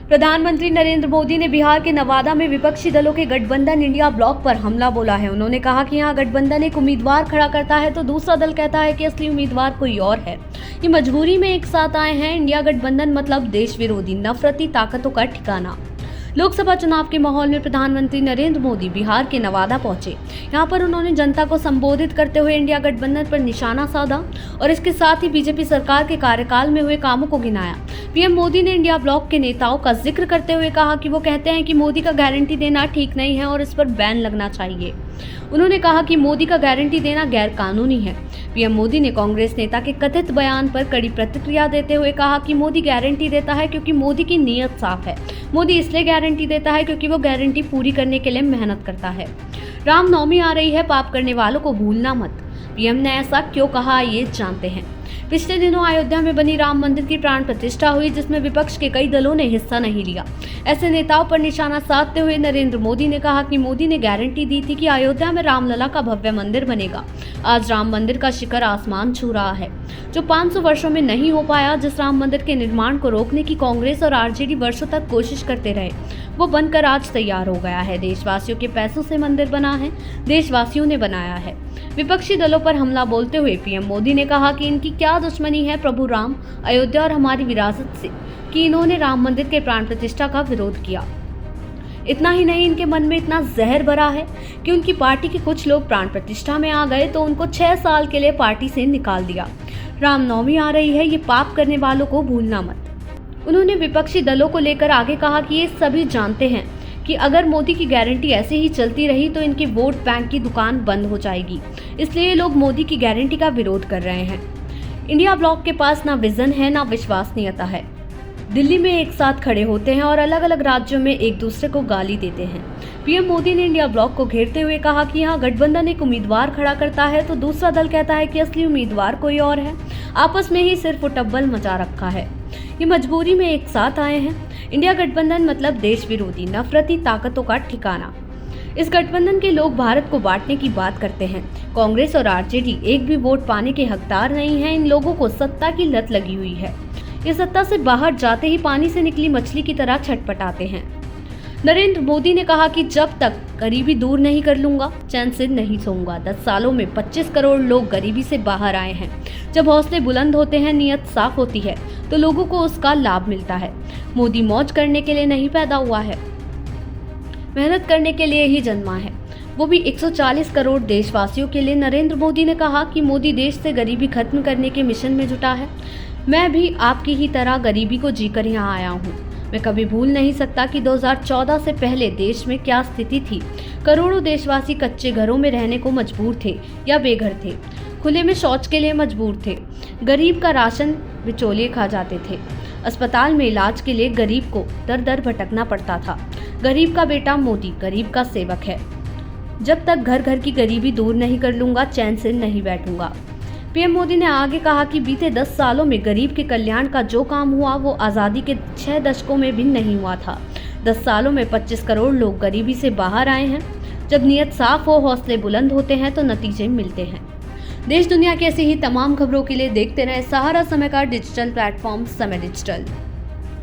प्रधानमंत्री नरेंद्र मोदी ने बिहार के नवादा में विपक्षी दलों के गठबंधन इंडिया ब्लॉक पर हमला बोला है। उन्होंने कहा कि यहाँ गठबंधन एक उम्मीदवार खड़ा करता है तो दूसरा दल कहता है कि असली उम्मीदवार कोई और है। ये मजबूरी में एक साथ आए हैं। इंडिया गठबंधन मतलब देश विरोधी नफरती ताकतों का ठिकाना। लोकसभा चुनाव के माहौल में प्रधानमंत्री नरेंद्र मोदी बिहार के नवादा पहुंचे। यहां पर उन्होंने जनता को संबोधित करते हुए इंडिया गठबंधन पर निशाना साधा और इसके साथ ही बीजेपी सरकार के कार्यकाल में हुए कामों को गिनाया। पीएम मोदी ने इंडिया ब्लॉक के नेताओं का जिक्र करते हुए कहा कि वो कहते हैं कि मोदी का गारंटी देना ठीक नहीं है और इस पर बैन लगना चाहिए। उन्होंने कहा कि मोदी का गारंटी देना गैर कानूनी है। पीएम मोदी ने कांग्रेस नेता के कथित बयान पर कड़ी प्रतिक्रिया देते हुए कहा कि मोदी गारंटी देता है क्योंकि मोदी की नीयत साफ है। मोदी इसलिए गारंटी देता है क्योंकि वो गारंटी पूरी करने के लिए मेहनत करता है। रामनवमी आ रही है, पाप करने वालों को भूलना मत। पीएम ने ऐसा क्यों कहा, ये जानते हैं। पिछले दिनों अयोध्या में बनी राम मंदिर की प्राण प्रतिष्ठा हुई, जिसमें विपक्ष के कई दलों ने हिस्सा नहीं लिया। ऐसे नेताओं पर निशाना साधते हुए नरेंद्र मोदी ने कहा कि मोदी ने गारंटी दी थी कि अयोध्या में रामलला का भव्य मंदिर बनेगा। आज राम मंदिर का शिखर आसमान छू रहा है, जो 500 वर्षों में नहीं हो पाया। जिस राम मंदिर के निर्माण को रोकने की कांग्रेस और आरजेडी वर्षों तक कोशिश करते रहे, वो बनकर आज तैयार हो गया है। देशवासियों के पैसों से मंदिर बना है, देशवासियों ने बनाया है। विपक्षी दलों पर हमला बोलते हुए पीएम मोदी ने कहा कि इनकी क्या दुश्मनी है प्रभु राम, अयोध्या और हमारी विरासत से कि इन्होंने राम मंदिर के प्राण प्रतिष्ठा का विरोध किया। इतना ही नहीं, इनके मन में इतना जहर भरा है कि उनकी पार्टी के कुछ लोग प्राण प्रतिष्ठा में आ गए तो उनको 6 साल के लिए पार्टी से निकाल दिया। रामनवमी आ रही है, ये पाप करने वालों को भूलना मत। उन्होंने विपक्षी दलों को लेकर आगे कहा कि ये सभी जानते हैं कि अगर मोदी की गारंटी ऐसे ही चलती रही तो इनकी वोट बैंक की दुकान बंद हो जाएगी। इसलिए लोग मोदी की गारंटी का विरोध कर रहे हैं। इंडिया ब्लॉक के पास ना विजन है, ना विश्वसनीयता है। दिल्ली में एक साथ खड़े होते हैं और अलग अलग राज्यों में एक दूसरे को गाली देते हैं। पीएम मोदी ने इंडिया ब्लॉक को घेरते हुए कहा कि यहाँ गठबंधन एक उम्मीदवार खड़ा करता है तो दूसरा दल कहता है कि असली उम्मीदवार कोई और है। आपस में ही सिर्फ उटब्बल मचा रखा है। ये मजबूरी में एक साथ आए हैं। इंडिया गठबंधन मतलब देश विरोधी नफरती ताकतों का ठिकाना। इस गठबंधन के लोग भारत को बांटने की बात करते हैं। कांग्रेस और आरजेडी एक भी वोट पाने के हकदार नहीं है। इन लोगों को सत्ता की लत लगी हुई है। ये सत्ता से बाहर जाते ही पानी से निकली मछली की तरह छटपटाते हैं। नरेंद्र मोदी ने कहा कि जब तक गरीबी दूर नहीं कर लूंगा, चैन से नहीं सोऊंगा। 10 सालों में 25 करोड़ लोग गरीबी से बाहर आए हैं। जब हौसले बुलंद होते हैं, नीयत साफ होती है तो लोगों को उसका लाभ मिलता है। मोदी मौज करने के लिए नहीं पैदा हुआ है, मेहनत करने के लिए ही जन्मा है, वो भी 140 करोड़ देशवासियों के लिए। नरेंद्र मोदी ने कहा कि मोदी देश से गरीबी खत्म करने के मिशन में जुटा है। मैं भी आपकी ही तरह गरीबी को जीकर यहाँ आया हूँ। मैं कभी भूल नहीं सकता कि 2014 से पहले देश में क्या स्थिति थी। करोड़ों देशवासी कच्चे घरों में रहने को मजबूर थे या बेघर थे, खुले में शौच के लिए मजबूर थे। गरीब का राशन बिचौलिए खा जाते थे। अस्पताल में इलाज के लिए गरीब को दर दर भटकना पड़ता था। गरीब का बेटा मोदी गरीब का सेवक है। जब तक घर घर की गरीबी दूर नहीं कर लूंगा, चैन से नहीं बैठूंगा। पीएम मोदी ने आगे कहा कि बीते 10 सालों में गरीब के कल्याण का जो काम हुआ वो आज़ादी के 6 दशकों में भी नहीं हुआ था। 10 सालों में 25 करोड़ लोग गरीबी से बाहर आए हैं। जब नीयत साफ हो, हौसले बुलंद होते हैं तो नतीजे मिलते हैं। देश दुनिया की ऐसी ही तमाम खबरों के लिए देखते रहे सहारा समय का डिजिटल प्लेटफॉर्म समय डिजिटल।